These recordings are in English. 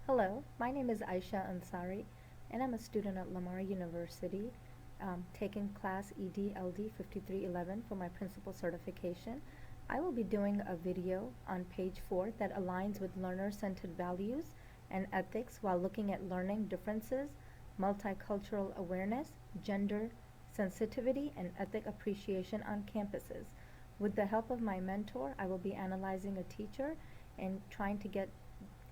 Hello, my name is Aisha Ansari, and I'm a student at Lamar University, taking class EDLD 5311 for my principal certification. I will be doing a video on page 4 that aligns with learner-centered values and ethics while looking at learning differences, multicultural awareness, gender sensitivity, and ethic appreciation on campuses. With the help of my mentor, I will be analyzing a teacher and trying to get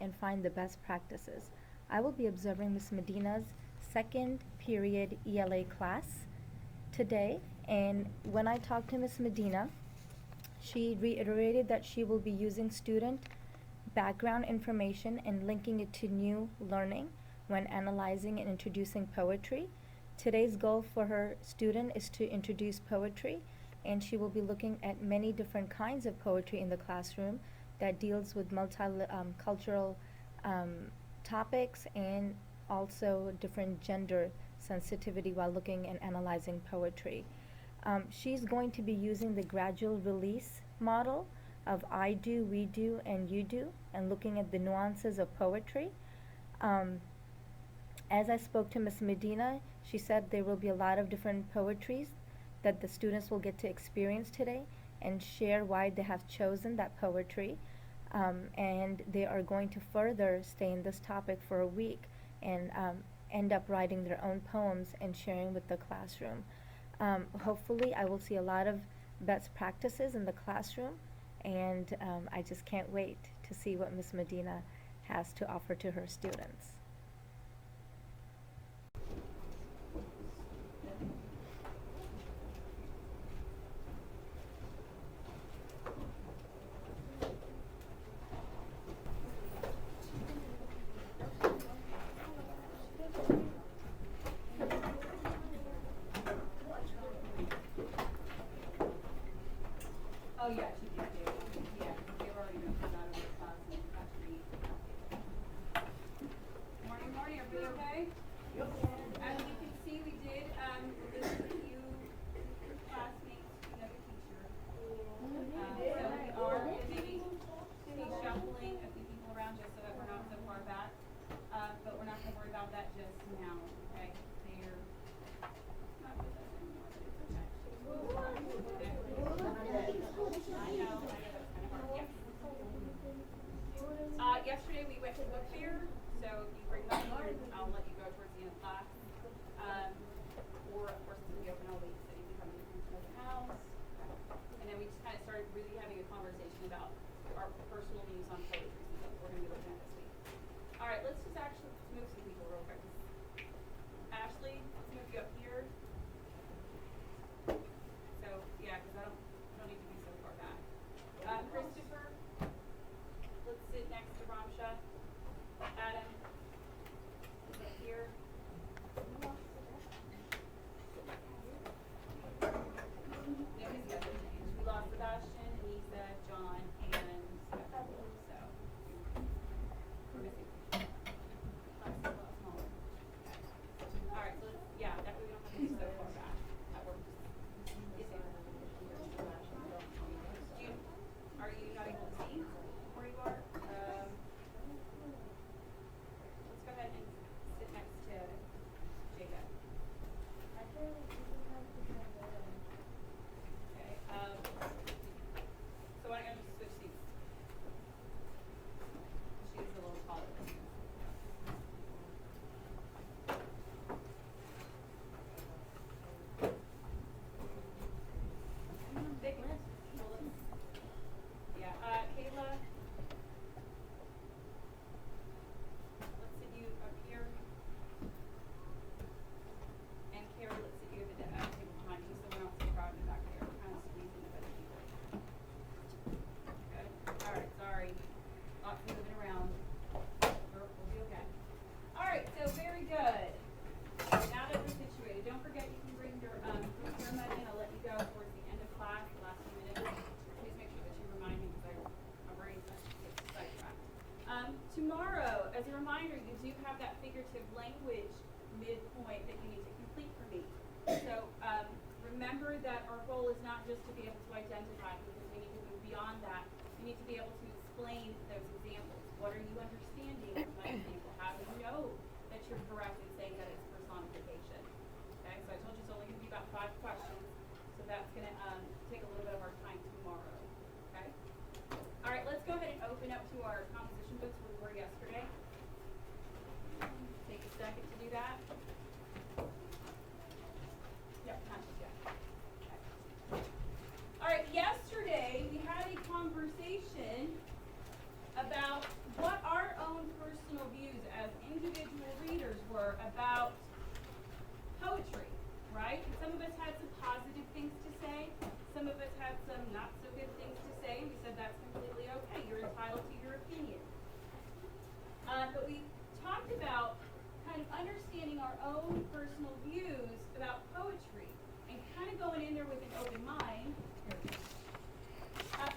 and find the best practices. I will be observing Ms. Medina's second period ELA class today, and when I talked to Ms. Medina, she reiterated that she will be using student background information and linking it to new learning when analyzing and introducing poetry. Today's goal for her student is to introduce poetry, and she will be looking at many different kinds of poetry in the classroom that deals with multicultural topics and also different gender sensitivity while looking and analyzing poetry. She's going to be using the gradual release model of I do, we do, and you do, and looking at the nuances of poetry. Um, as I spoke to Ms. Medina, she said there will be a lot of different poetries that the students will get to experience today and share why they have chosen that poetry. And they are going to further stay in this topic for a week and end up writing their own poems and sharing with the classroom. Hopefully, I will see a lot of best practices in the classroom, and I just can't wait to see what Ms. Medina has to offer to her students. Oh, yeah, she did, yeah, they were already moved out of the class and actually. Morning, morning, everybody okay? Yep. As you can see, we did, list a few classmates to another teacher. So we are maybe shuffling a few people around just so that we're not so far back. But we're not gonna worry about that just now, okay? They're not with us anymore, but it's okay. I know, that's kind of hard, yes. Yesterday we went to book fair, so if you bring them here, I'll let you go towards the end of class. Or of course it's gonna be open all week, so you can come in from the open house. And then we just kind of started really having a conversation about our personal views on poetry, so we're gonna be looking at this week. Alright, let's just actually move some people real quick. Ashley, let's move you up here. So, yeah, because I don't need to be so far back. Christopher, let's sit next to Ramsha. Adam, is up here. No, he's got their names. We lost Sebastian, Anissa, John, and Stephanie. So, we're missing. Class is a lot smaller. Alright, so let's, yeah, that way we don't have to be so far back. That works. Is it? Are you not able to see where you are? Let's go ahead and sit next to Jacob. Okay, so why don't you just switch seats? She's a little taller than you. Big one. Yeah, Kayla. Let's sit you up here. And Carrie, let's sit you at the table behind you so we're not so crowded back there. We're kind of squeezing the other people. Good. Alright, sorry. Lots of moving around. We'll be okay. Alright, so very good. Now that we're situated, don't forget you can bring your money in. I'll let you go towards the end of class, the last few minutes. Please make sure that you remind me because my brain gets sidetracked. Tomorrow, as a reminder, you do have that figurative language midpoint that you need to complete for me. So remember that our goal is not just to be able to identify because we need to move beyond that. You need to be able to explain those examples. What are you understanding by example? to our composition books where we were yesterday? Take a second to do that. Yep, not just yet. Okay. All right, yesterday we had a conversation about what our own personal views as individual readers were about poetry, right? And some of us had some positive things to say. Some of us had some not so good things to say, and we said that's completely okay. You're entitled to your opinion. But we talked about kind of understanding our own personal views about poetry and kind of going in there with an open mind.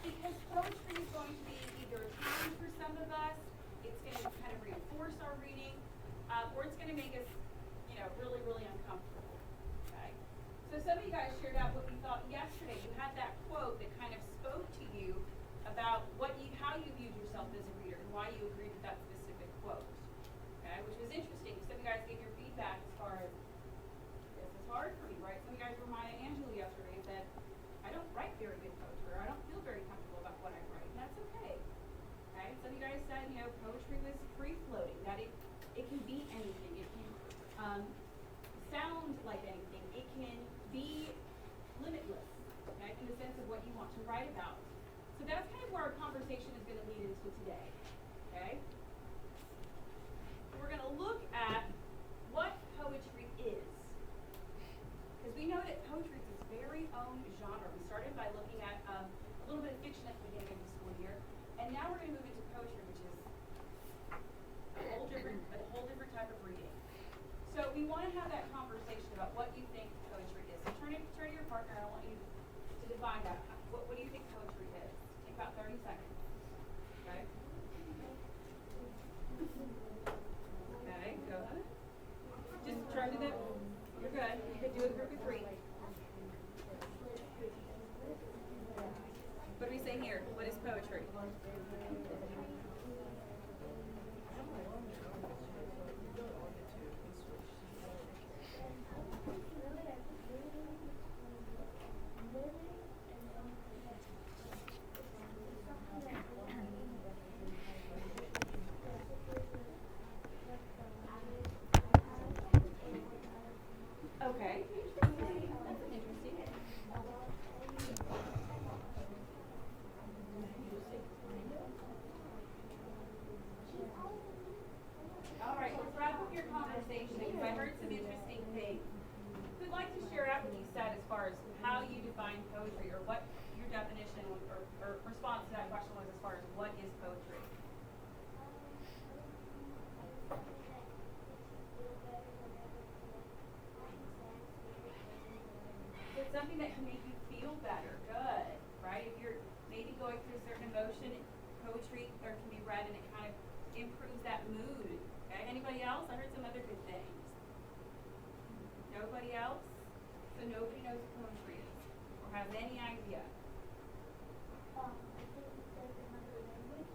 Because poetry is going to be either a challenge for some of us, it's going to kind of reinforce our reading, or it's going to make us, really, really uncomfortable. Okay? So some of you guys shared out what you thought yesterday. You had that quote that kind of spoke to you about how you viewed yourself as a reader and why you agreed with that specific quote. Okay? Which was interesting. Some of you guys gave your feedback as far as, this is hard for me, right? Some of you guys were Maya Angelou yesterday and said, I don't write very good poetry, or I don't feel very comfortable about what I write, and that's okay. Okay? Some of you guys said, poetry was free-floating, that it can be anything. It can sound like anything. It can be limitless, okay, in the sense of what you want to write about. So that's kind of where our conversation is going to lead into today, okay? We're going to look at what poetry is. Because we know that poetry is its very own genre. We started by looking at a little bit of fiction at the beginning of the school year, and now we're going to move into poetry, which is a whole different type of reading. So we want to have that conversation about what you think poetry is. So turn to your partner, and I want you to define that. What do you think poetry is? Take about 30 seconds. Okay? Okay, go ahead. Just turn to them. You're good. You can do a group of 3. What do we say here? What is poetry? Okay. That's interesting. All right, let's wrap up your conversation because I heard some interesting things. Who'd like to share out what you said as far as how you define poetry, or what your definition or response to that question was as far as what is poetry? It's something that can make you feel better, good, right? If you're maybe going through a certain emotion, poetry can be read and it kind of improves that mood. Okay, anybody else? I heard some other good things. Nobody else? So nobody knows what poetry is or has any idea. I think that's another language.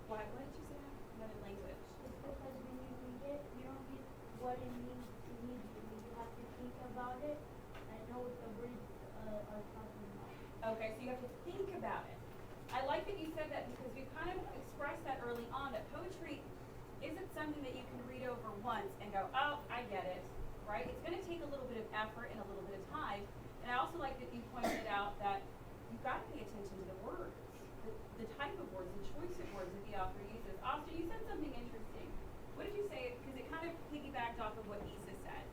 What did you say? Another language. It's because when you read it, you don't get what it means immediately. You have to think about it and know what the words are talking about. Okay, so you have to think about it. I like that you said that because we kind of expressed that early on, that poetry isn't something that you can read over once and go, oh, I get it, right? It's going to take a little bit of effort and a little bit of time. And I also like that you pointed out that you've got to pay attention to the words, the type of words, the choice of words that the author uses. Austin, you said something interesting. What did you say? Because it kind of piggybacked off of what Issa said.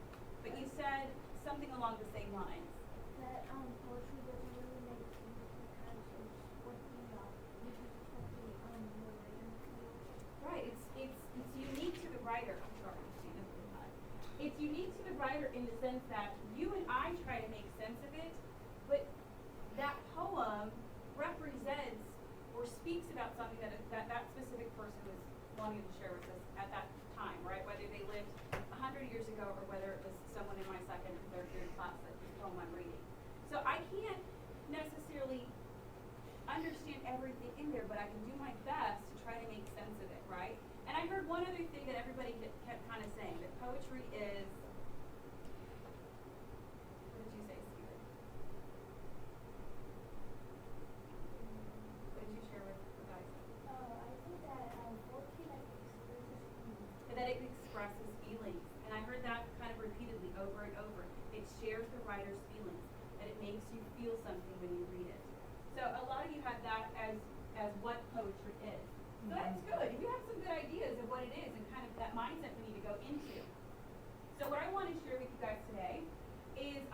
But you said something along the same lines. That poetry doesn't really make sense because it's what the this is what the writer feels. Right. It's unique to the writer. I'm sorry, Christina. It's unique to the writer in the sense that you and I try to make sense of it, but that poem represents or speaks about something that specific person was wanting to share with us at that time, right? Whether they lived 100 years ago or whether it was someone in my second or third year class that this poem I'm reading. So I can't necessarily understand everything in there, but I can do my best to try to make sense of it, right? And I heard one other thing that everybody kept kind of saying, that poetry is, what did you say, Steven? What did you share with the guys? I think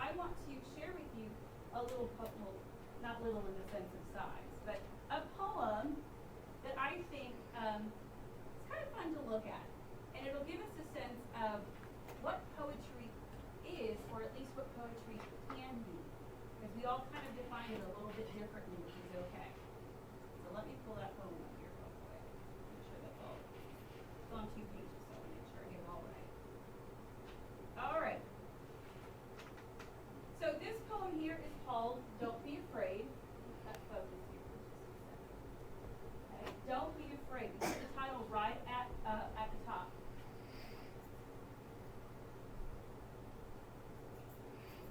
I want to share with you a little poem, not little in the sense of size, but a poem that I think is kind of fun to look at. And it'll give us a sense of what poetry is, or at least what poetry can be. Because we all kind of define it a little bit differently, which is okay. So let me pull that poem up here real quick. Make sure that's all. It's on 2 pages, so I want to make sure I get it all right. All right. So this poem here is called Don't Be Afraid. That focus here for just a second. Okay. Don't be afraid. You see the title right at the top.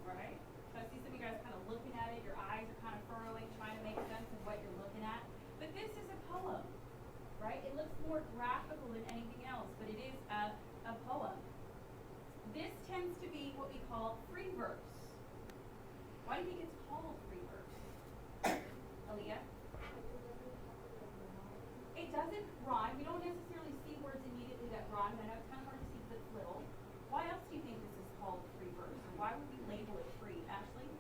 Right? So I see some of you guys kind of looking at it. Your eyes are kind of furrowing, trying to make sense of what you're looking at. But this is a poem, right? It looks more graphical than anything else, but it is a poem. This tends to be what we call free verse. Why do you think it's called free verse? Aaliyah? It doesn't rhyme. We don't necessarily see words immediately that rhyme. I know it's kind of hard to see because it's little. Why else do you think this is called free verse? Or why would we label it free? Ashley?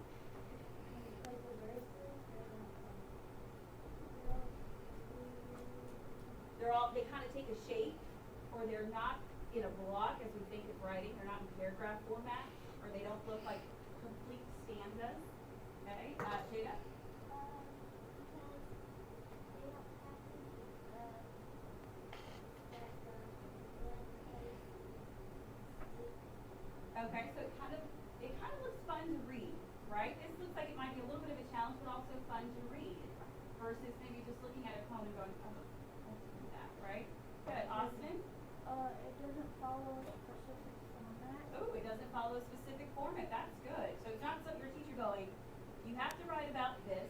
They kind of take a shape, or they're not in a block as we think of writing. They're not in paragraph format, or they don't look like complete stanzas. Okay, Jada? Okay, so it kind of looks fun to read, right? This looks like it might be a little bit of a challenge, but also fun to read, versus maybe just looking at a poem and going, oh, let's do that, right? Good, Austin? It doesn't follow a specific format. Oh, it doesn't follow a specific format. That's good. So it's not something your teacher going, you have to write about this,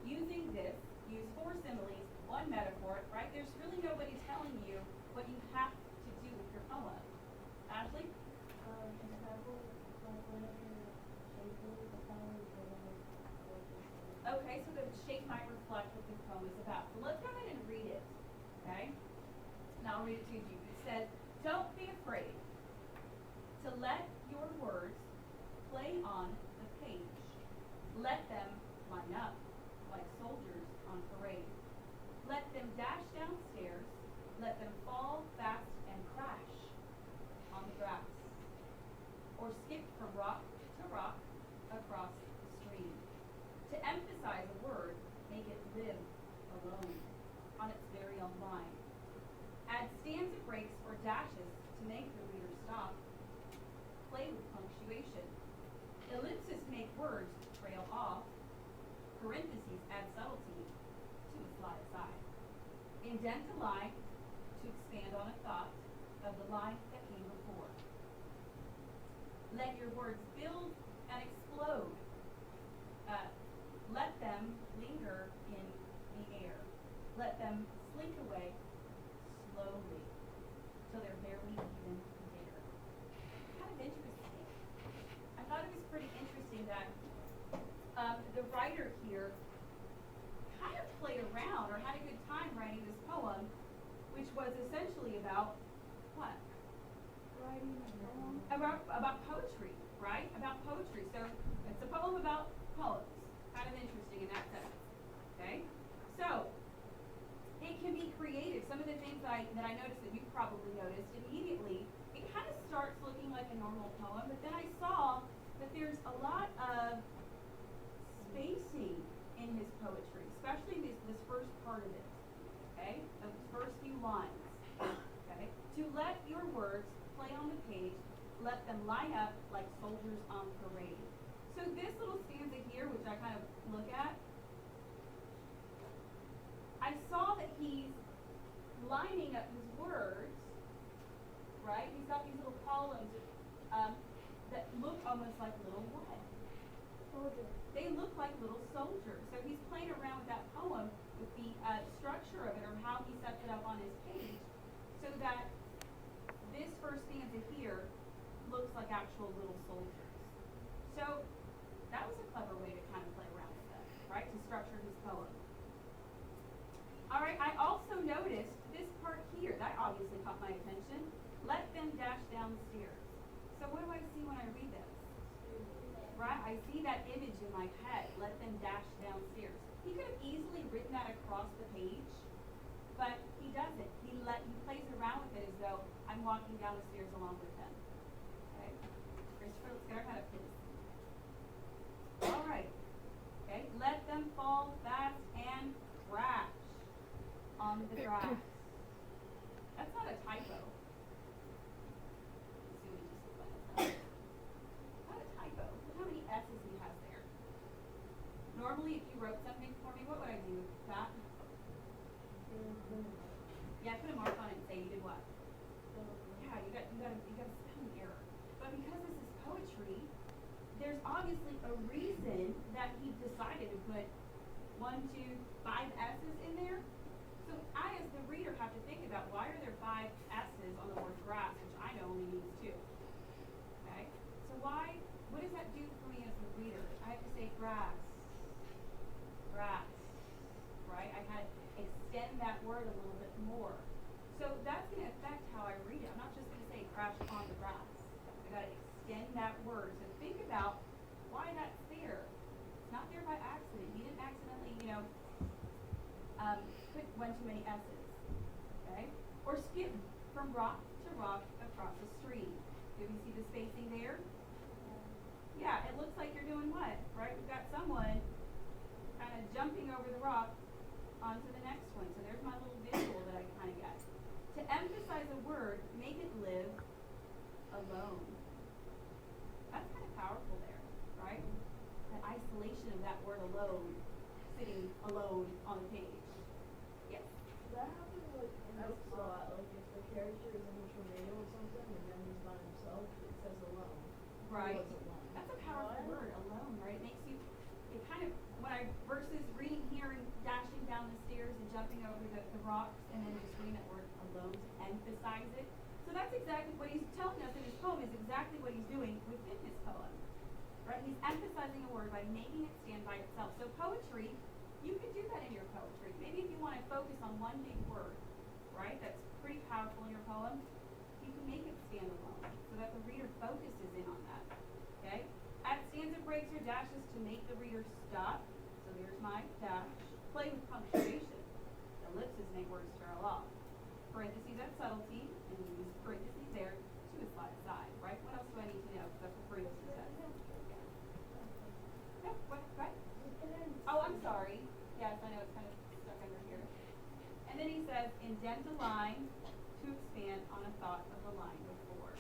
using this, use 4 similes, 1 metaphor, right? There's really nobody telling you what you have to do with your poem. Ashley? Okay, so the shape might reflect what the poem is about. So let's go ahead and read it, okay? And I'll read it to you. It says, don't be afraid to let your words play on the page. Let them line up like soldiers on parade. Let them dash downstairs. Let them fall fast and crash on the grass. Or skip from rock to rock across the stream. To emphasize a word, make it live alone on its very own line. Add stanza breaks or dashes to make the reader stop. Play with punctuation. Ellipses make words trail off. Parentheses add subtlety to a slide aside. Indent a line to expand on a thought of the line that came before. Let your words build and explode. Let them linger in the air. Let them slink away slowly till they're barely even there. Kind of interesting. I thought it was pretty interesting that the writer here kind of played around or had a good time writing this poem, which was essentially about what? Writing a poem. About poetry, right? About poetry. So it's a poem about poems. Kind of interesting in that sense. Okay? So it can be creative. Some of the things that I noticed that you probably noticed immediately, it kind of starts looking like a normal poem, but then I saw that there's a lot of spacing in his poetry, especially this first part of it. Okay? Those first few lines. Okay? To let your words play on the page, let them line up like soldiers on parade. So this little stanza here, which I kind of look at, I saw that he's lining up his words, right? He's got these little columns that look almost like little what? Soldiers. They look like little soldiers. So he's playing around with that poem, with the structure of it, or how he sets it up on his page, so that this first stanza here looks like actual little soldiers. So that was a clever way to kind of play around with that, right? To structure his poem. All right, I also noticed this part here. That obviously caught my attention. Let them dash downstairs. So what do I see when I read this? right? I see that image in my head. Let them dash downstairs. He could have easily written that across the page, but he doesn't. He plays around with it as though I'm walking down the stairs along with him. Okay? Christopher, let's get our head up, please. All right. Okay, let them fall fast and crash on the grass. That's not a typo. Let's see what he just said. Not a typo. Look how many S's he has there. Normally, if you wrote something for me, what would I do? That? Yeah, put a mark on it and say you did what? Yeah, you got a spelling error. But because this is poetry, there's obviously a reason that he decided to put 1, 2, 5 S's in there. So I, as the reader, have to think about why are there 5 S's on the word grass, which I know only means 2. Okay? So what does that do for me as the reader? I have to say grass, right? I had to extend that word a little bit more. So that's going to affect how I read it. I'm not just going to say crash on the grass. I got to extend that word. So think about why that's there. It's not there by accident. He didn't accidentally, put one too many S's. Okay? Or skip from rock to rock across the stream. Do you see the spacing there? Yeah, it looks like you're doing what? Right? We've got someone kind of jumping over the rock onto the next one. So there's my little visual that I kind of get. To emphasize a word, make it live alone. That's kind of powerful there, right? The isolation of that word alone, sitting alone on the page. Yes? That happens like in books a lot. Like if the character is in a tornado or something and then he's by himself, it says alone. Right. He was alone. That's a powerful word, alone, right? It makes you, it kind of, when I, versus reading here and dashing down the stairs and jumping over the rocks and then just reading that word alone to emphasize it. So that's exactly what he's telling us in his poem is exactly what he's doing within his poem. Right? He's emphasizing a word by making it stand by itself. So poetry, you could do that in your poetry. Maybe if you want to focus on one big word, right, that's pretty powerful in your poem, you can make it stand alone so that the reader focuses in on that. Okay? Add stanza breaks or dashes to make the reader stop. So there's my dash. Play with punctuation. Ellipses make words trail off. Parentheses add subtlety, and you use parentheses there to a slide aside, right? What else do I need to know? Because that's what parentheses says. No, what? Oh, I'm sorry. Yes, I know it's kind of stuck under here. And then he says, indent a line to expand on a thought of the line before.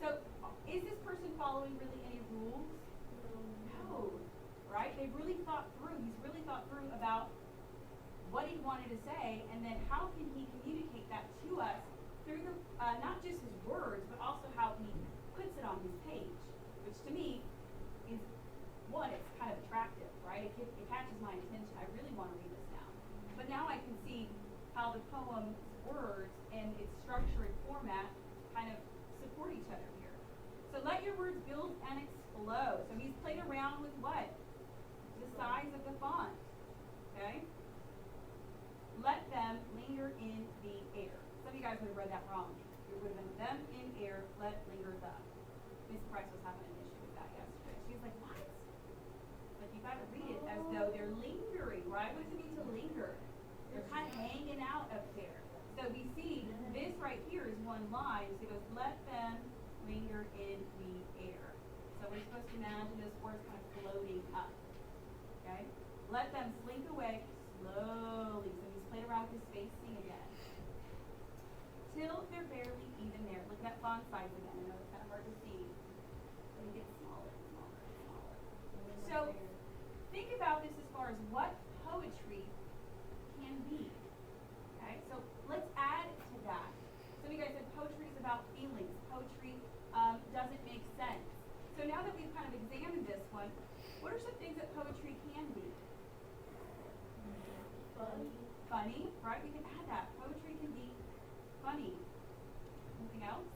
So, is this person following really any rules? No. Right? They've really thought through. He's really thought through about what he wanted to say, and then how can he communicate that to us through the, not just his words, but also how he puts it on his page, which to me is, one, it's kind of attractive, right? It catches my attention. I really want to read this now. But now I can see how the poem's words and its structure and format kind of support each other here. So let your words build and explode. So he's played around with what? The size of the font, okay? Let them linger in the air. Some of you guys would have read that wrong. It would have been them in air, let linger the. Miss Price was having an issue with that yesterday. She was like, what? But you got to read it as though they're lingering, right? What does it mean to linger? They're kind of hanging out up there. So we see this right here is one line. So it goes, let them linger in the air. So we're supposed to imagine this word's kind of floating up. Okay? Let them slink away slowly. So he's played around with his spacing again. Till they're barely even there. Look at that font size again. I know it's kind of hard to see. But it gets smaller and smaller and smaller. So think about this as far as what poetry can be. Okay? So let's add to that. Some of you guys said poetry is about feelings. Poetry doesn't make sense. So now that we've kind of examined this one, what are some things that poetry can be? Funny, right? We can add that. Poetry can be funny. Anything else?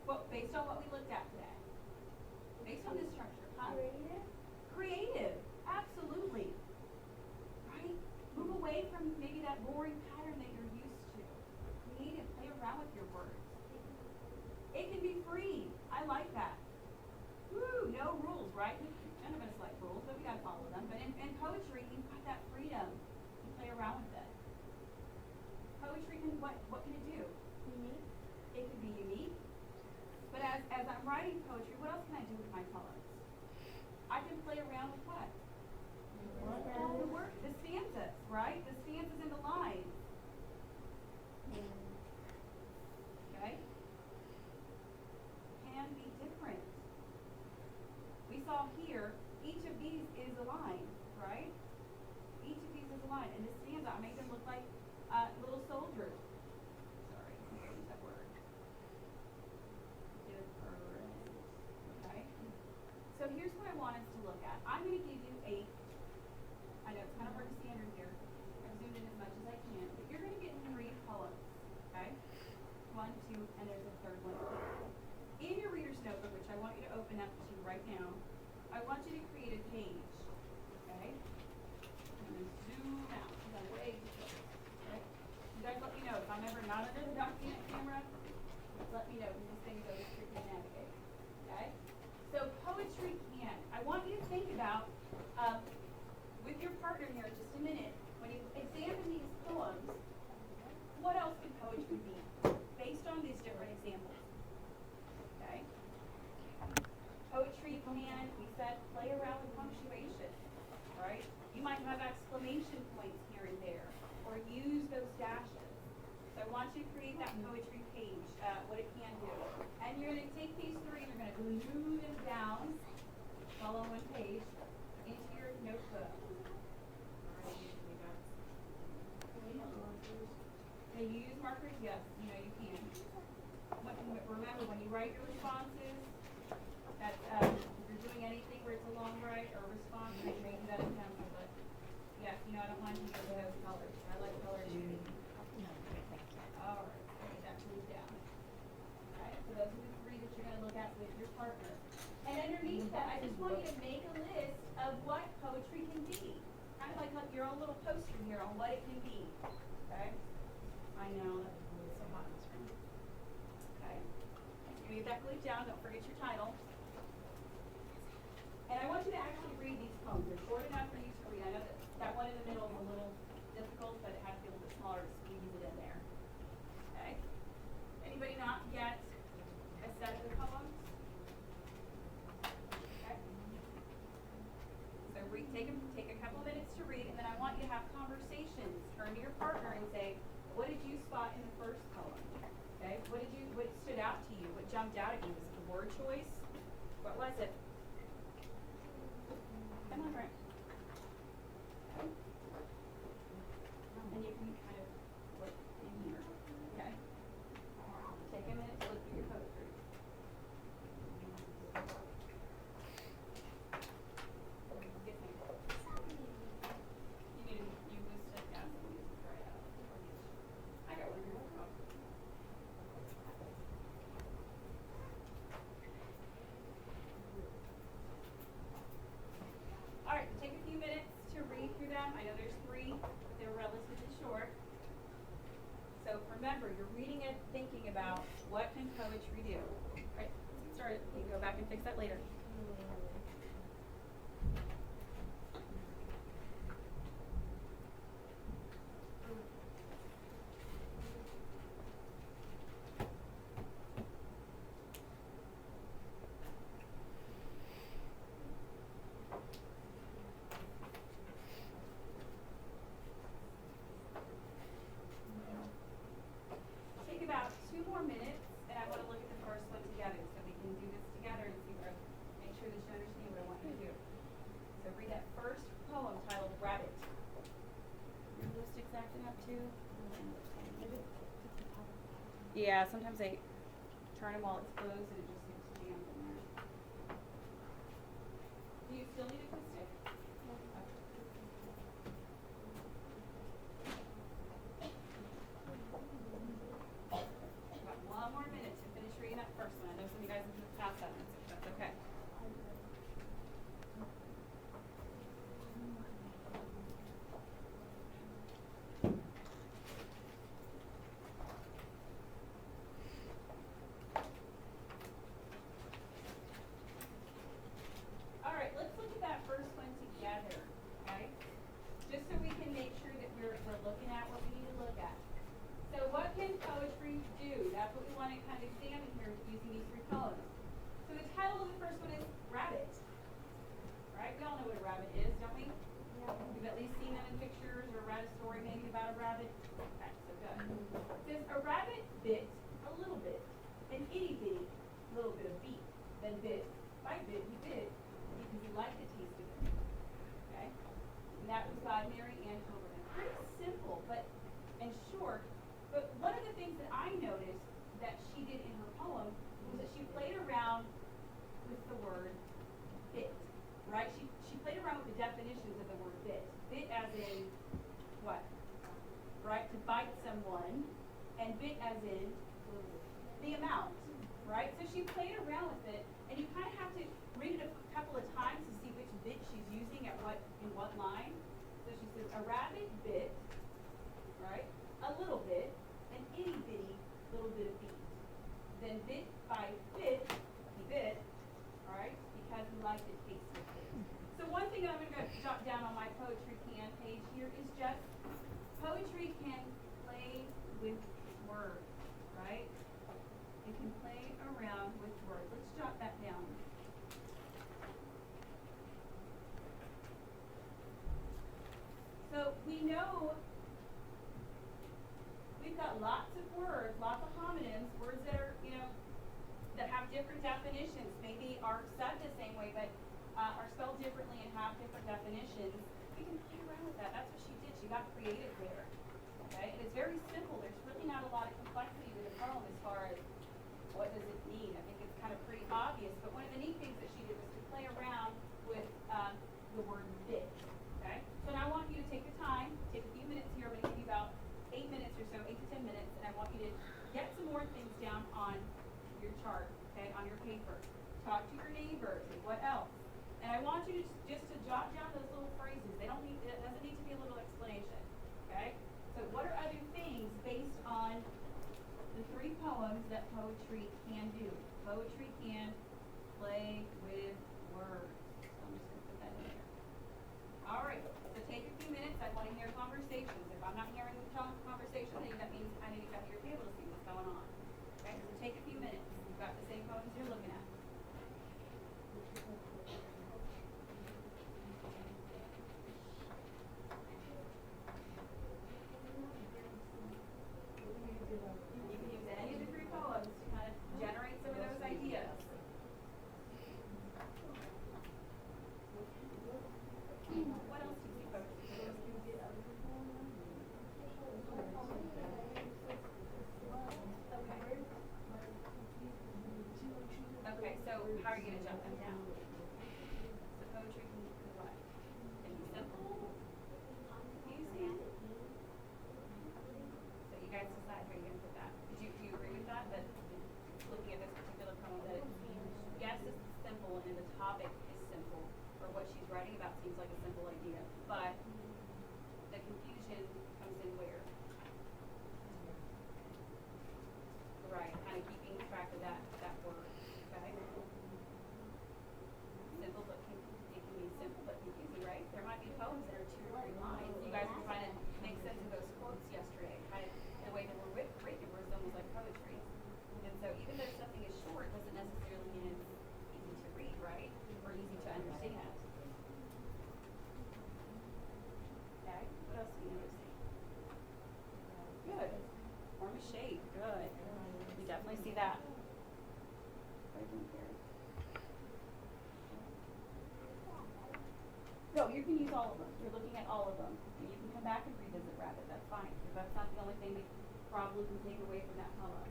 Well, based on what we looked at today. Based on this structure. Huh? Creative. Absolutely. Right? Move away from maybe that boring pattern that you're used to. Creative. Play around with your words. It can be free. I like that. what can it do? Unique. It can be unique. But as I'm writing poetry, what else can I do with my poems? I can play around with what? The word, the stanzas, right? The stanzas and the lines. Okay? Can be different. We saw here, each of these is a line, right? Each of these is a line. And the stanza, I made them look like little soldiers. Sorry, I can't use that word. Different. Okay? So here's what I want us to look at. I'm going to give you 8. I know it's kind of hard to see under here. I've zoomed in as much as I can. But you're going to get 3 poems. Okay? 1, 2, and there's a third one. In your reader's notebook, which I want you to open up to right now, I want you to create a page. Okay? I'm going to zoom out because I'm way too close. Okay? You guys let me know if I'm ever not under the document camera. Let me know because this thing goes tricky to navigate. Okay? So poetry can. I want you to think about with your partner here in just a minute, when you examine these poems, what else can poetry be based on these different examples? Okay? Poetry can, we said, play around with punctuation, right? You might have exclamation points here and there, or use those dashes. So I want you to create that poetry page, what it can do. And you're going to take these 3 and you're going to glue them down, all on one page, into your notebook. Can you use markers? Yes, you know you can. Remember, when you write your responses, that if you're doing anything where it's a long write or response, make sure you do that in pencil. But yes, you know I don't mind to use those colors. I like color shooting. All right, get that glued down. All right, so those are the 3 that you're going to look at with your partner. And underneath that, I just want you to make a list of what poetry can be. Kind of like your own little poster here on what it can be. Okay? I know, that's so hot in this room. Okay? You get that glued down, don't forget your title. And I want you to actually read these poems. They're short enough for you to read. I know that one in the middle is a little difficult, but it has to be a little bit smaller to squeeze it in there. Okay? Anybody not get a set of the poems? Okay? So take a couple minutes to read, and then I want you to have conversations. Turn to your partner and say, what did you spot in the first poem? Okay? What stood out to you? What jumped out at you? Was it the word choice? What was it? Come on, Rick. Okay. And you can kind of look in here. Okay? Take a minute to look through your poetry. Get me. You need to use this to add some music right out. I got one here. All right, take a few minutes to read through them. I know there's 3, but they're relatively short. So remember, you're reading it, thinking about what can poetry do. All right, let's get started. You can go back and fix that later. Take about 2 more minutes, and I want to look at the first one together so we can do this together and see where, make sure that you understand what I want you to do. So read that first poem titled Rabbit. Your lipstick's acting up too? Yeah, sometimes I turn them while it's closed and it just gets jammed in there. Do you still need a glue stick? Okay. Got 1 more minute to finish reading that first one. I know some of you guys have moved past that, that's okay. All right, let's look at that first one what we want to kind of examine here using these three poems. So the title of the first one is Rabbit. Right? We all know what a rabbit is, don't we? We've at least seen them in pictures or read a story maybe about a rabbit. Okay, so good. It says, a rabbit bit a little bit, an itty bitty little bit of beef, then bit by bit he bit because he liked the taste of it. Okay? And that was by Mary Ann Hilberman. Pretty simple and short, but one of the things that I noticed that she did in her poem was that she played around with the word bit. Right? She played around with the definitions of the word bit. Bit as in what? Right? To bite someone, and bit as in the amount. Right? So she played around with it, and you kind of have to read it a couple of times to see which bit she's using in what line. So she says, a rabbit bit, right? A little bit, an itty bitty little bit of beef. Then bit by bit, he bit, right? Because he liked the taste of it. So one thing I'm going to jot down on my poetry can page here is just poetry can play with words, right? It can play around with words. Let's jot that down. So we know we've got lots of words, lots of homonyms, words that are, that have different definitions. Maybe are said the same way, but are spelled differently and have different definitions. We can play around with that. That's what she did. She got creative there. Okay? And it's very simple. There's really not a lot of complexity to the poem as far as what does it mean. I think it's kind of pretty obvious. But one of the neat things that she did was to play around with the word bit. Okay? So now I want you to take the time, take a few minutes here. I'm going to give you about 8 minutes or so, 8 to 10 minutes, and I want you to get some more things down on your chart, okay, on your paper. Talk to your neighbors. What else? And I want you to just to jot down those little phrases. It doesn't need to be a little explanation. Okay? So what are other things based on the three poems that poetry can do? Poetry can play with words. So I'm just going to put that in there. All right. So take a few minutes. I want to hear conversations. If I'm not hearing the conversation, then that means I need to come to your table to see what's going on. Okay? So take a few minutes. You've got the same poems you're looking at. You can use any of the three poems to kind of generate some of those ideas. What else do you see poetry? Okay, so how are you going to jot them down? So poetry can be what? Can be simple, confusing. So you guys decide how you're going to put that. Do you agree with that? That looking at this particular poem, that yes, it's simple and the topic is simple, or what she's writing about seems like a simple idea, but the confusion comes in where? Right, kind of keeping track of that word. Okay? Simple, but it can be simple but confusing, right? There might be poems that are 2 or 3 lines. You guys were trying to make sense of those quotes yesterday, kind of the way they were written was almost like poetry. And so even though something is short, doesn't necessarily mean it's easy to read, right? Or easy to understand. Okay, what else do you notice? Good. Form a shape. Good. We definitely see that. Right in here. No, you can use all of them. You're looking at all of them. And you can come back and revisit Rabbit. That's fine. Because that's not the only thing that you probably can take away from that poem.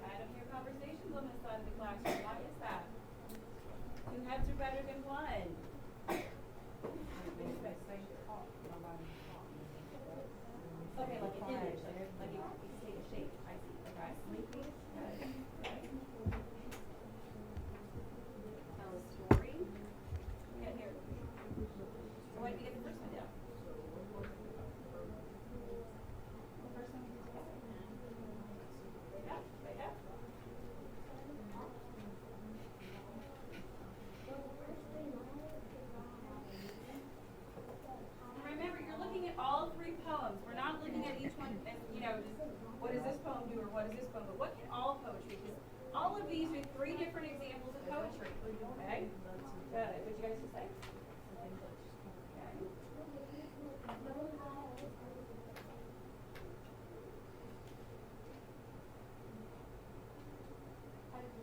I don't hear conversations on this side of the classroom. Why is that? 2 heads are better than 1. Okay, like an image, like you can take a shape. I see. Okay. Good. Right. Tell a story. Yeah, here. So why did you get the first one down? The first one we did together. Yeah, right up. what is this poem, but what can all poetry? Because all of these are 3 different examples of poetry. Okay? Good. What you guys just say? Okay.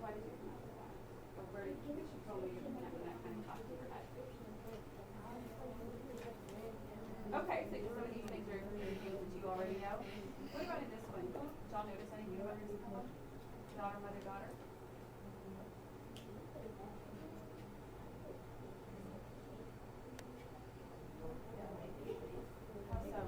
Why did you come up with that? Or where did you told me you were when that kind of popped in your head? Okay, so some of these things are things that you already know. What about in this one? Did y'all notice anything about this one? Daughter, mother, daughter? How so?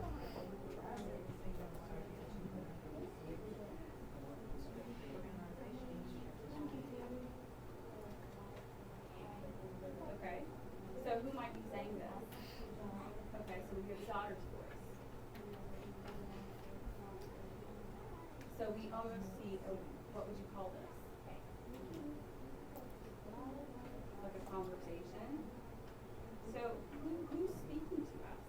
Okay. So who might be saying this? Okay, so we hear the daughter's voice. So we almost see what would you call this? Like a conversation. So who's speaking to us?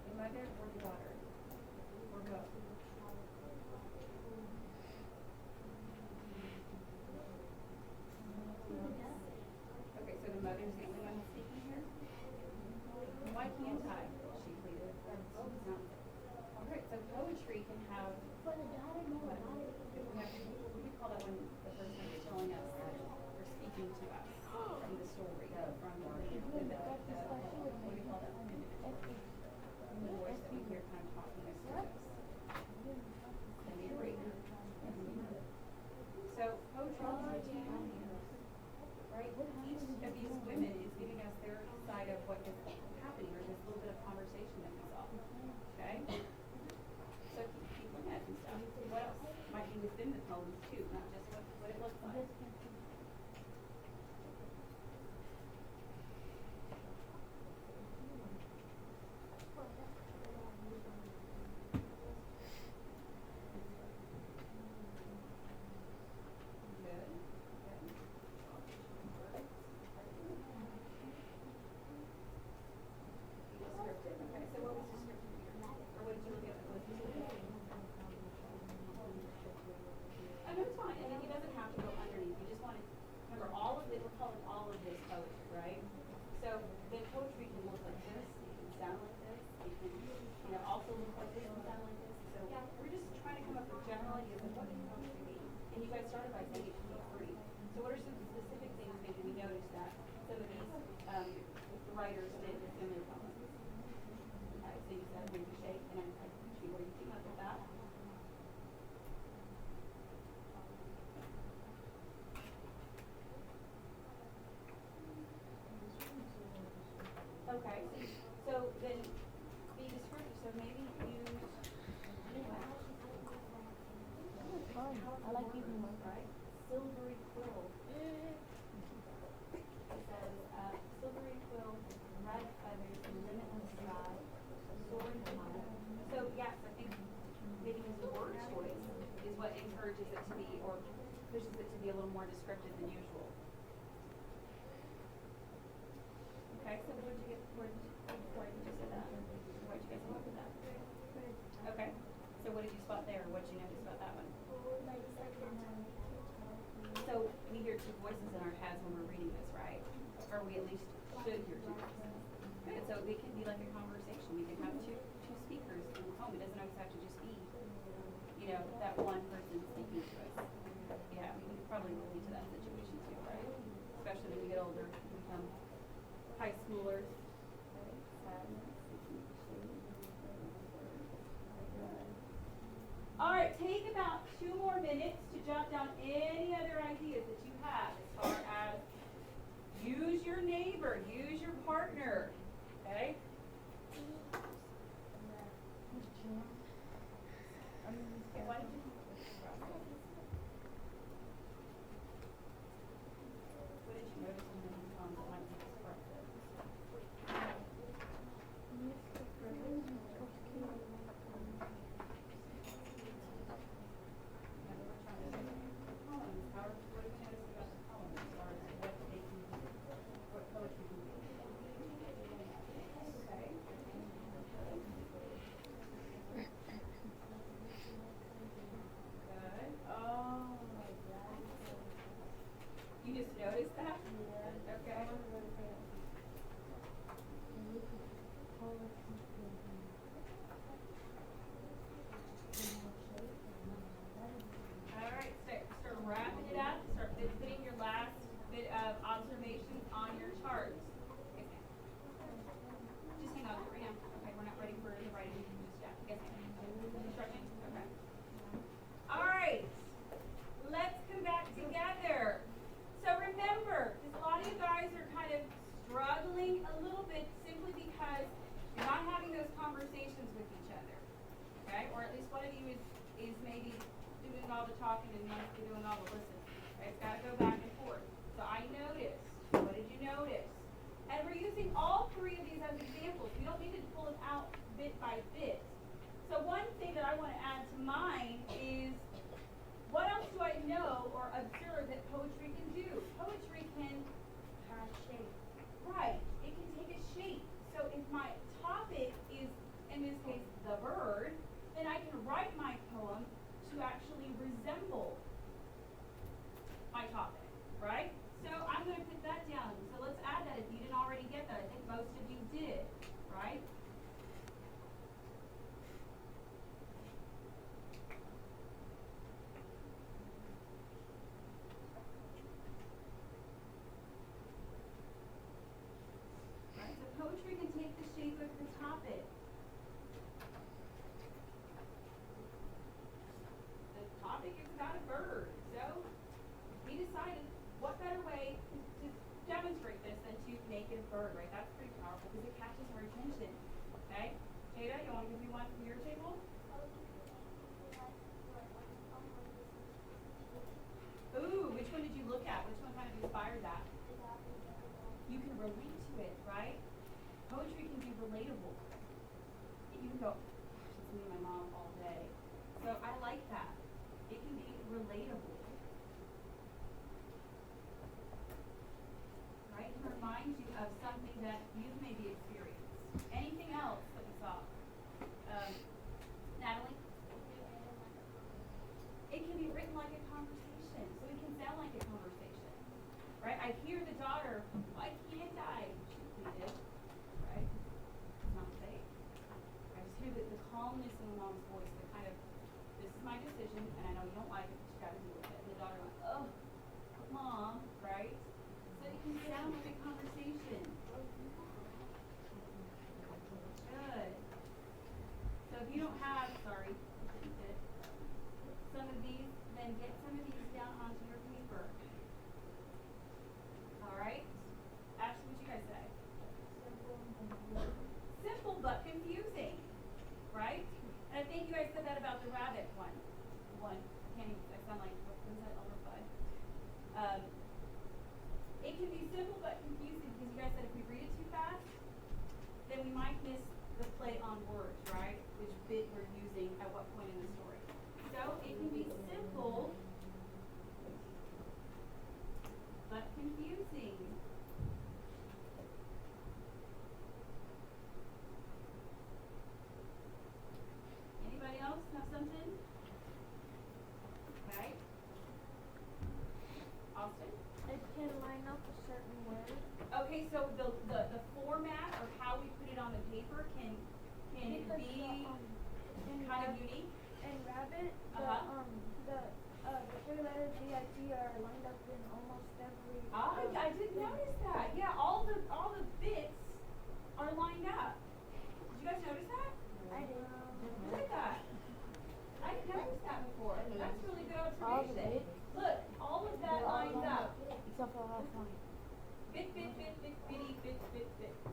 The mother or the daughter? Or both? Okay, so the mother's the only one speaking here? Why can't I? She pleaded. No. Alright, so poetry can have what we call that when the person is telling us or speaking to us from the story, from what do you call that? The voice that we hear kind of talking us through this. The narrator. So poetry is right? Each of these women is giving us their side of what is happening, or this little bit of conversation that we saw. Okay? So keep looking at and stuff. What else might be within the poems too, not just what it looks like. Good. Descriptive. Okay, so what was descriptive here? Or what did you look at? What was descriptive? Oh, no, it's fine. And then he doesn't have to go underneath. You just want to remember all of it. We're calling all of this poetry, right? So then poetry can look like this. It can sound like this. It can, also look like this and sound like this. So we're just trying to come up with general ideas of what does poetry mean. And you guys started by saying it can be free. So what are some specific things maybe we noticed that some of these writers did within their poems? Okay, so you said maybe shake, and actually, what do you think about that? Okay, so then be descriptive. So maybe use. I like using my Right? Silvery quill. It says silvery quill, red feathers, and limitless sky, soaring high. So yes, I think maybe his word choice is what encourages it to be, or pushes it to be a little more descriptive than usual. Okay, so where did you get where did you say that? Why did you guys come up with that? Okay. So what did you spot there? What did you notice about that one? So we hear 2 voices in our heads when we're reading this, right? Or we at least should hear 2 voices. Good. So it can be like a conversation. We can have two speakers in the home. It doesn't always have to just be, that one person speaking to us. Yeah, we can probably relate to that situation too, right? Especially when we get older, we become high schoolers. All right, take about 2 more minutes to jot down any other ideas that you have as far as use your neighbor, use your partner, okay? Okay, why don't you struggling a little bit simply because you're not having those conversations with each other, okay? Or at least one of you is maybe doing all the talking and one of you doing all the listening, right? It's gotta go back and forth. So I noticed. What did you notice? And we're using all three of these as examples. We don't need to pull them out bit by bit. So one thing that I want to add to mine is, what else do I know or observe that poetry can do? Poetry can Have shape. right. It can take a shape. So if my topic is, in this case, the bird, then I can write my poem to actually resemble my topic, right? So I'm going to put that down. So let's add that if you didn't already get that. I think most of you did, right? Right? So poetry can take the shape of the topic. The topic is about a bird. So we decided what better way to demonstrate this than to make it a bird, right? That's pretty powerful because it catches our attention. Okay? Jada, you want to give me one from your table? Ooh, which one did you look at? Which one kind of inspired that? You can relate to it, right? Poetry can be relatable. You can go, it's me and my mom all day. So I like that. It can be relatable. Right? It reminds you of something that you've maybe experienced. Anything else that we saw? Natalie? It can be written like a conversation, so it can sound like a conversation. Right? I hear the daughter, why can't I? She pleaded. Right? It's not safe. I just hear the calmness in the mom's voice, the kind of, this is my decision, and I know you don't like it, but you gotta deal with it. And the daughter went, oh, mom, right? So it can sound like a conversation. Good. So if you don't have, sorry, some of these, then get some of these down onto your paper. All right? Ashley, what you guys say? Simple but confusing, right? And I think you guys said that about the rabbit one. I can't even, I sound like, what was that, Elmer Fudd? It can be simple but confusing because you guys said if we read it too fast, then we might miss the play on words, right? Which bit we're using at what point in the story. So it can be simple but confusing. Anybody else have something? Okay. Austin? It can line up a certain way. Okay, so the format or how we put it on the paper can Because be in kind of unique. In rabbit, the three letters DIT are lined up in almost every. I did notice that. Yeah, all the bits are lined up. Did you guys notice that? I did. Look at that. I didn't notice that before. That's really good All the observation. bits. Look, all of that lines up. Except for the last one. Bit, bitty, bit,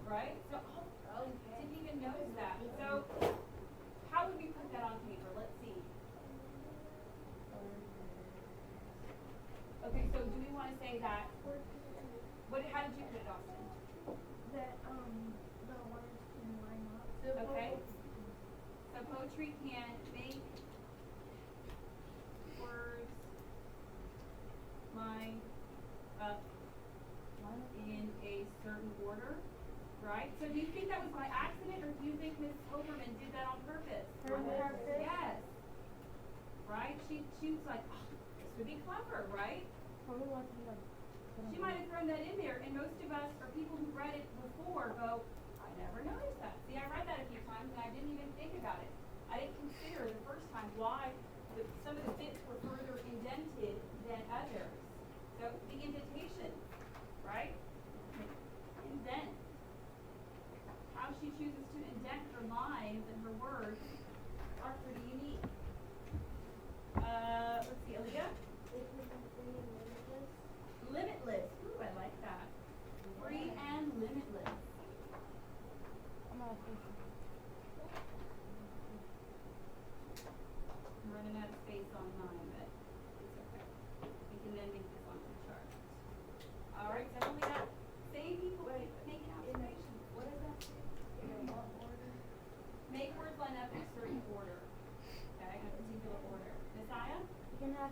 right? So, didn't even notice that. So, how would we put that on paper? Let's see. Okay, so do we want to say that? How did you put it, Austin? That the words can line up. Okay. So poetry can make words line up in a certain order, right? So do you think that was by accident, or do you think Ms. Hoberman did that on purpose? On purpose. Yes. Right? She was like, oh, this would be clever, right? Probably wasn't the. She might have thrown that in there, and most of us, or people who read it before, go, I never noticed that. See, I read that a few times, and I didn't even think about it. I didn't consider the first time why some of the bits were further indented than others. So the indentation, right? Indent. How she chooses to indent her lines and her words are pretty unique. Let's see, Aaliyah? Limitless. Ooh, I like that. Free and limitless.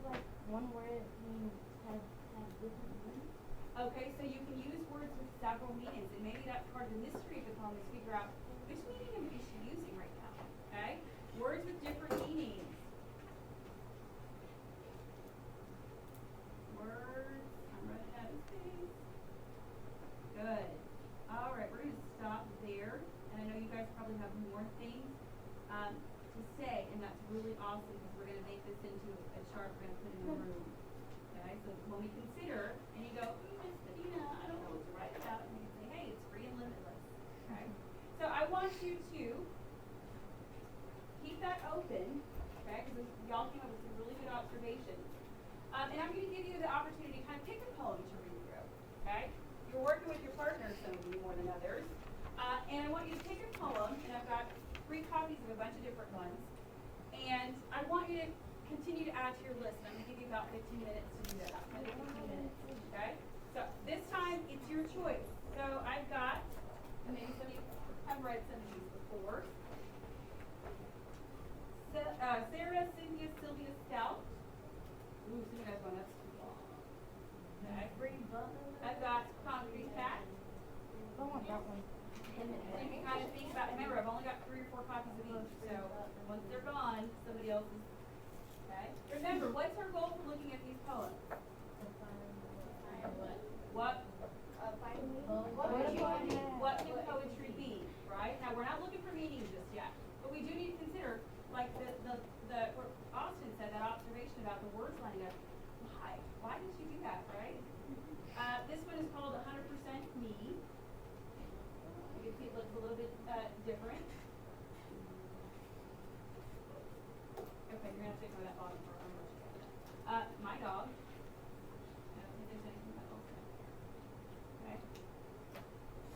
have like one word means have different meanings? Okay, so you can use words with several meanings, and maybe that's part of the mystery of the poem is figure out which meaning is she using right now. Okay? Words with different meanings. Words. I'm running out of space. Good. All right, we're going to stop there. And I know you guys probably have more things to say, and that's really awesome because we're going to make this into a chart we're going to put in the room. Okay, so when we consider, and you go, Miss Medina, I don't know what to write about, and you can say, hey, it's free and limitless. Okay? So I want you to keep that open, okay, because y'all came up with some really good observations. And I'm going to give you the opportunity to kind of pick a poem to read through, okay? You're working with your partner, some of you more than others. And I want you to pick a poem, and I've got 3 copies of a bunch of different ones. And I want you to continue to add to your list. I'm going to give you about 15 minutes to do that. 10 to 15 minutes, okay? So this time, it's your choice. So I've got, and maybe some of you have read some of these before. Sarah, Cynthia, Sylvia, Stout. Ooh, some of you guys going, that's too long. Okay. I've got Concrete Cat. I want that one. So you can kind of think about, remember, I've only got 3 or 4 copies of each, so once they're gone, somebody else is, okay? Remember, what's our goal for looking at these poems? What? What can poetry be, right? Now, we're not looking for meaning just yet, but we do need to consider, like what Austin said, that observation about the words lining up. Why? Why did you do that, right? This one is called 100% Me. You can see it looks a little bit different. Okay, you're gonna have to ignore that bottom part. I'm gonna look at that. My dog. I don't think there's anything else in there. Okay.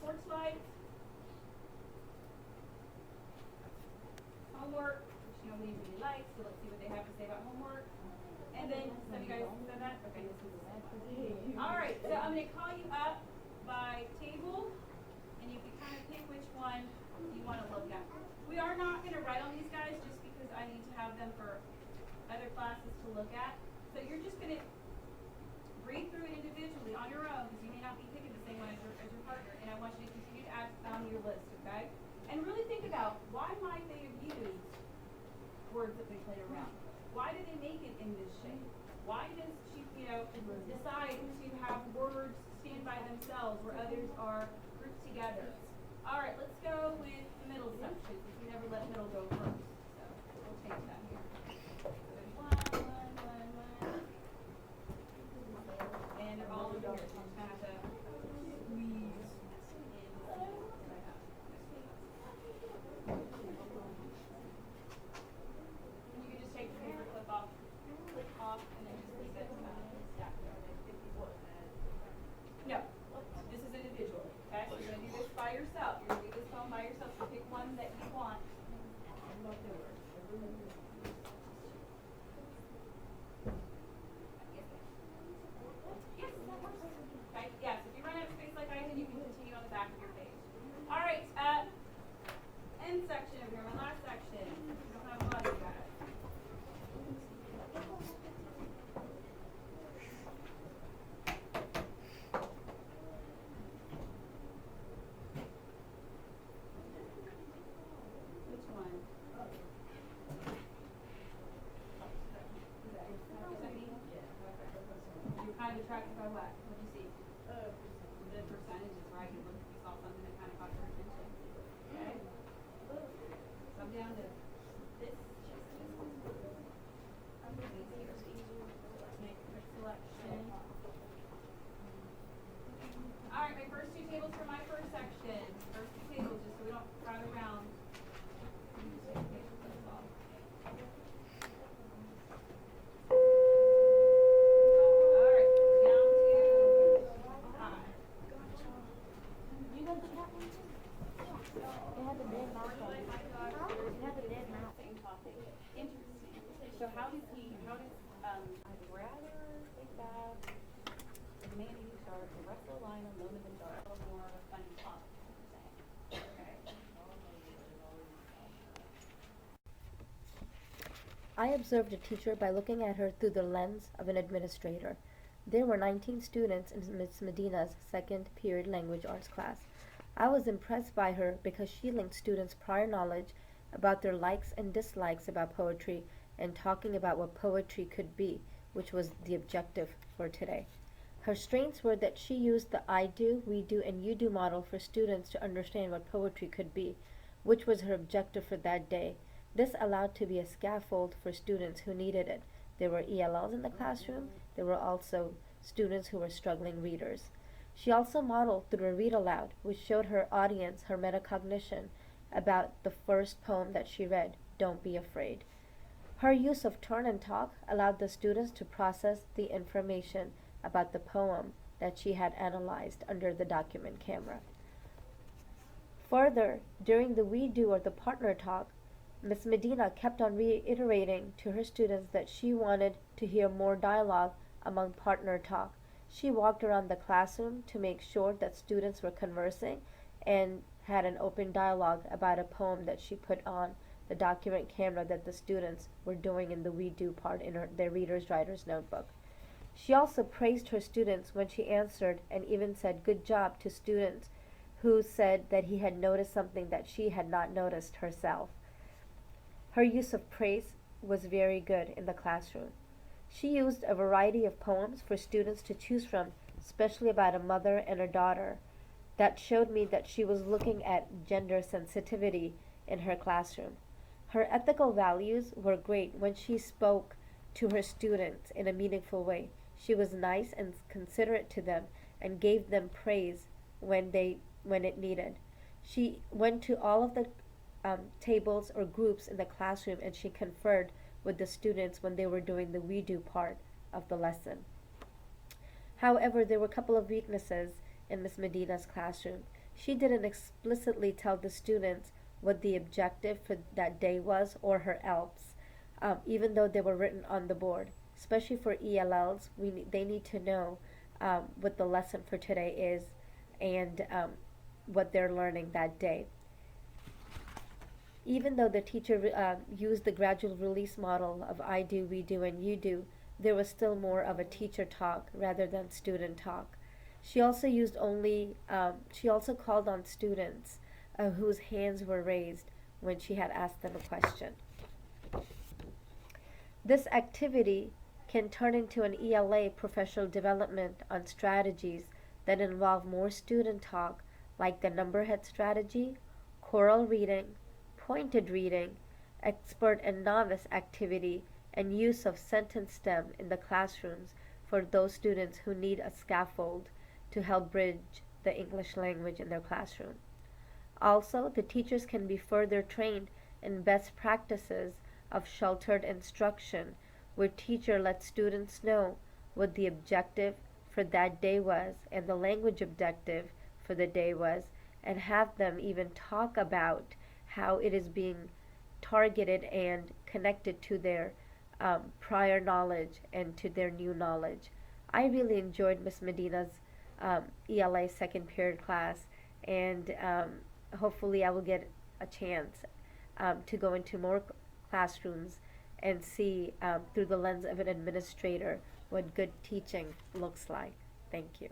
Porch light. Homework, which nobody really likes, so let's see what they have to say about homework. And then some of you guys said that? Okay, this is the same one. Alright, so I'm gonna call you up by table. And you can kind of pick which one you want to look at. We are not going to write on these guys just because I need to have them for other classes to look at. So you're just going to read through it individually on your own because you may not be picking the same one as your partner. And I want you to continue to add on your list, okay? And really think about why might they have used words that they played around? Why did they make it in this shape? Why does she, decide to have words stand by themselves where others are grouped together? All right, let's go with the middle section because we never let middle go first. So we'll change that here. So there's one. And they're all over here. So I'm kind of have to squeeze in what I have. And you can just take the paper clip off, and then just leave it stacked there. No, this is individual, okay? So you're going to do this by yourself. You're going to do this poem by yourself. So pick one that you want and look through it. Yes, that works. Okay, yes, if you run out of space like I did, you can continue on the back of your page. All right, end section over here, my last section. We don't have a lot of you guys. Which one? Is that me? You're kind of attracted by what? What'd you see? The percentages, right? You looked, you saw something that kind of caught your attention. Okay? So I'm down to this. I'm moving here. Make a quick selection. All right, my first 2 tables for my first section. First 2 tables, just so we don't crowd around. Just take the paper clips off. All right, down to 5. You got the cat one too? It had the dead mouse on it. It had the dead mouse. Same topic. Interesting. So how does I'd rather think that the man who started the rest of the line alone in the dark. A little more of a funny topic, you're saying. Okay. I observed a teacher by looking at her through the lens of an administrator. There were 19 students in Miss Medina's second period language arts class. I was impressed by her because she linked students' prior knowledge about their likes and dislikes about poetry and talking about what poetry could be, which was the objective for today. Her strengths were that she used the I do, we do, and you do model for students to understand what poetry could be, which was her objective for that day. This allowed to be a scaffold for students who needed it. There were ELLs in the classroom. There were also students who were struggling readers. She also modeled through a read aloud, which showed her audience her metacognition about the first poem that she read, Don't Be Afraid. Her use of turn and talk allowed the students to process the information about the poem that she had analyzed under the document camera. Further, during the we do or the partner talk, Miss Medina kept on reiterating to her students that she wanted to hear more dialogue among partner talk. She walked around the classroom to make sure that students were conversing and had an open dialogue about a poem that she put on the document camera that the students were doing in the we do part in their reader's writer's notebook. She also praised her students when she answered and even said good job to students who said that he had noticed something that she had not noticed herself. Her use of praise was very good in the classroom. She used a variety of poems for students to choose from, especially about a mother and a daughter. That showed me that she was looking at gender sensitivity in her classroom. Her ethical values were great when she spoke to her students in a meaningful way. She was nice and considerate to them and gave them praise when it needed. She went to all of the tables or groups in the classroom and she conferred with the students when they were doing the we do part of the lesson. However, there were a couple of weaknesses in Miss Medina's classroom. She didn't explicitly tell the students what the objective for that day was or her ELPs, even though they were written on the board. Especially for ELLs, they need to know what the lesson for today is and what they're learning that day. Even though the teacher used the gradual release model of I do, we do, and you do, there was still more of a teacher talk rather than student talk. She also called on students whose hands were raised when she had asked them a question. This activity can turn into an ELA professional development on strategies that involve more student talk, like the numberhead strategy, choral reading, pointed reading, expert and novice activity, and use of sentence stem in the classrooms for those students who need a scaffold to help bridge the English language in their classroom. Also, the teachers can be further trained in best practices of sheltered instruction, where teacher lets students know what the objective for that day was and the language objective for the day was, and have them even talk about how it is being targeted and connected to their prior knowledge and to their new knowledge. I really enjoyed Miss Medina's ELA second period class, and hopefully I will get a chance to go into more classrooms and see through the lens of an administrator what good teaching looks like. Thank you.